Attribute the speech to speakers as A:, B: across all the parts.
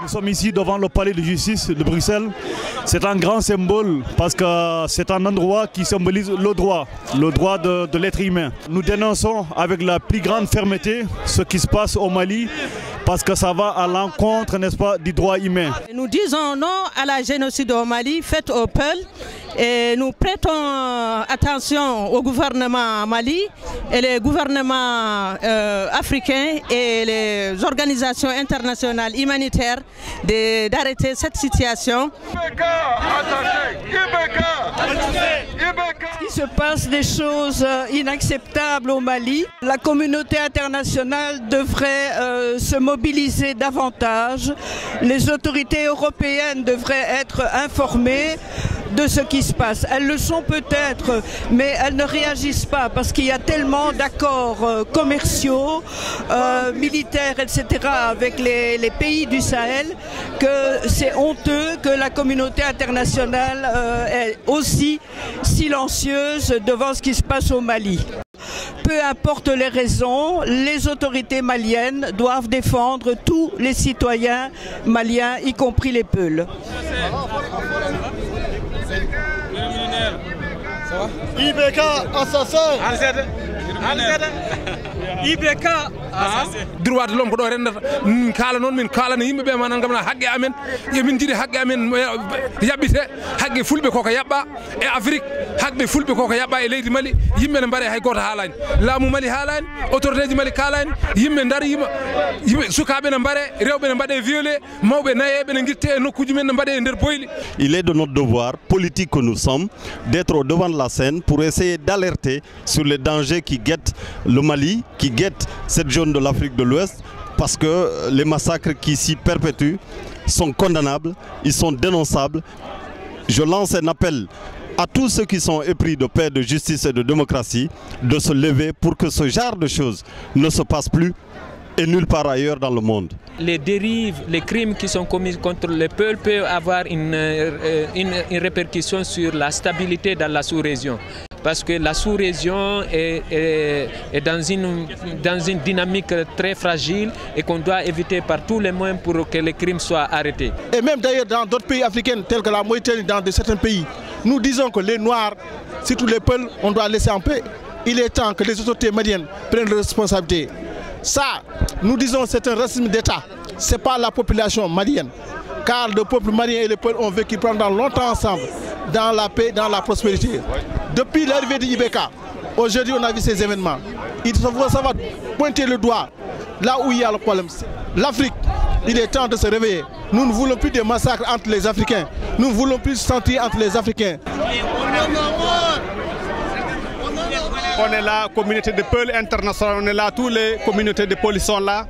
A: Nous sommes ici devant le palais de justice de Bruxelles. C'est un grand symbole parce que c'est un endroit qui symbolise le droit de l'être humain. Nous dénonçons avec la plus grande fermeté ce qui se passe au Mali parce que ça va à l'encontre, n'est-ce pas, du droit humain.
B: Nous disons non à la génocide au Mali faite au Peul et nous prêtons attention au gouvernement Mali et les gouvernements africains et les organisations internationales humanitaires d'arrêter cette situation.
C: Il se passe des choses inacceptables au Mali. La communauté internationale devrait se mobiliser davantage. Les autorités européennes devraient être informées de ce qui se passe. Elles le sont peut-être, mais elles ne réagissent pas parce qu'il y a tellement d'accords commerciaux, militaires, etc. avec les pays du Sahel que c'est honteux que la communauté internationale est aussi silencieuse devant ce qui se passe au Mali. Peu importe les raisons, les autorités maliennes doivent défendre tous les citoyens maliens, y compris les Peuls.
D: IBK assassin.
E: IBK droit de l'homme ko do rendata min kala non min kala ne yimbe be manan gamna hagge amen e min jidi hagge amen yabite hagge fulbe koko yabba e Afrique hagbe fulbe koko yabba e leydi Mali yimbe ne bare hay goto halani laamu Mali halani autorité ji Mali kalani yimbe ndar yimbe sukabe ne bare rewbe ne bade violé mawbe nayebe ne gitte e nokkuji men ne bade nder boyli.
F: Il est de notre devoir politique que nous sommes d'être au devant de la scène pour essayer d'alerter sur les dangers qui guettent le Mali, qui guettent cette zone de l'Afrique de l'Ouest, parce que les massacres qui s'y perpétuent sont condamnables, ils sont dénonçables. Je lance un appel à tous ceux qui sont épris de paix, de justice et de démocratie de se lever pour que ce genre de choses ne se passe plus et nulle part ailleurs dans le monde.
G: Les dérives, les crimes qui sont commis contre le peuple peuvent avoir une répercussion sur la stabilité dans la sous-région. Parce que la sous-région est dans une dynamique très fragile et qu'on doit éviter par tous les moyens pour que les crimes soient arrêtés.
D: Et même d'ailleurs dans d'autres pays africains tels que la Mauritanie, dans certains pays, nous disons que les Noirs, surtout les Peuls, on doit laisser en paix. Il est temps que les autorités maliennes prennent leurs responsabilités. Ça, nous disons c'est un racisme d'État, ce n'est pas la population malienne. Car le peuple malien et le peuple ont vécu pendant longtemps ensemble, dans la paix, dans la prospérité. Depuis l'arrivée de IBK, aujourd'hui on a vu ces événements. Il faut savoir pointer le doigt là où il y a le problème. L'Afrique, il est temps de se réveiller. Nous ne voulons plus de massacres entre les Africains. Nous ne voulons plus sentir entre les Africains.
H: On est là, communauté de Peul internationale, on est là, toutes les communautés de Peul sont là.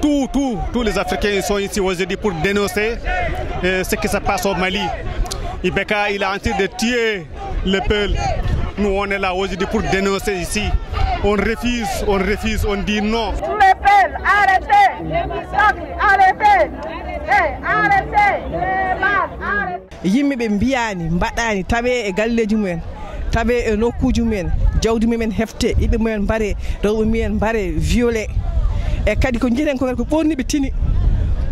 H: Tous les Africains sont ici aujourd'hui pour dénoncer ce qui se passe au Mali. IBK, il est en train de tuer le Peul. Nous, on est là aujourd'hui pour dénoncer ici. On refuse, on dit non.
I: Tous les Peuls, arrêtez les massacres, arrêtez, arrêtez les masses, arrêtez.
C: Yimɓe mbiyani mbaɗani tawe e galleji mumen tawe e nokkuji mumen jawdi mumen hefte yiɓe mumen mbare rewɓe mumen mbare violé e kadi ko jiiɗen ko ko ɓonniɓe tini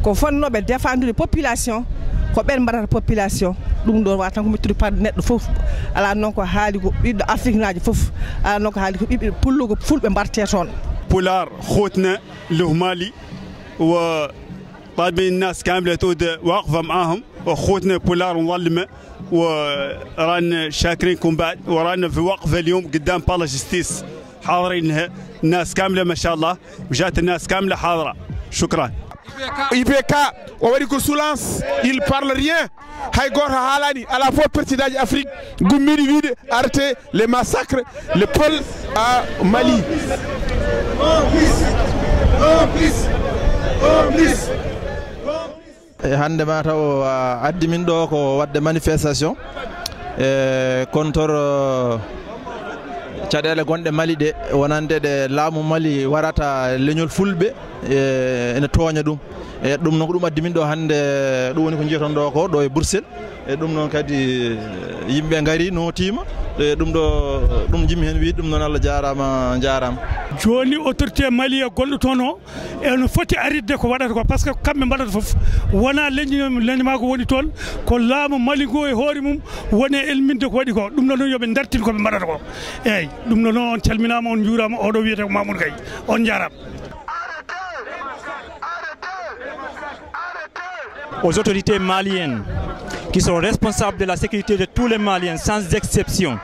C: ko fonnoɓe défendude population ko ɓen mbaɗata population ɗum ɗon wata tan ko mettude parde neɗɗo fof ala noon ko haali ko ɓiɗɗo afrique naji fof ala noon ko haali ko ɓiɓɓe pullugo fulɓe mbarte toon
H: بولار خوتنا له مالي وطالبين الناس كاملة تود واقفة معاهم وخوتنا بولار مظلمة ورانا شاكرينكم بعد ورانا في وقفة اليوم قدام بالا جستيس حاضرينها الناس كاملة ما شاء الله وجات الناس كاملة حاضرة شكرا
D: IBK o waɗi ko soulance il parle rien hay goto haalani ala fof pertidaji Afrique gummiɗi wiide arrêté les massacres le Peul à Mali.
J: hande mataw addi min ɗo ko wadde manifestation contre caɗele gonɗe Mali ɗe wonande ɗe laamu Mali warata leñol fulɓe ene tooña ɗum e ɗum noon ko ɗum addi min ɗo hande ɗum woni ko jiiton ɗo ko ɗo e Bruxelles e ɗum noon kadi yimɓe ngari notima e ɗum ɗo ɗum jimmi hen wi ɗum noon Allah jarama jarama
K: joni autorité Mali e gonɗo toon o eno foti aridde ko waɗata ko par ce que kamɓe mbaɗata foof wona leñma ko woni toon ko laamu Mali ngo e hoore mum woni elminde ko waɗi ko ɗum ɗo noon yooɓe dartin koɓe mbaɗata ko eyyi ɗum ɗo noon on calminama on juurama oɗo wiyete ko Mamoudou Gaye on jarama.
L: Aux autorités maliennes qui sont responsables de la sécurité de tous les Maliens sans exception,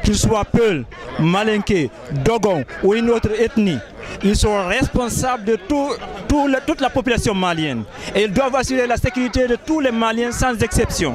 L: qu'ils soient Peul, Malinké, Dogon ou une autre ethnie, ils sont responsables de toute la population malienne et ils doivent assurer la sécurité de tous les Maliens sans exception.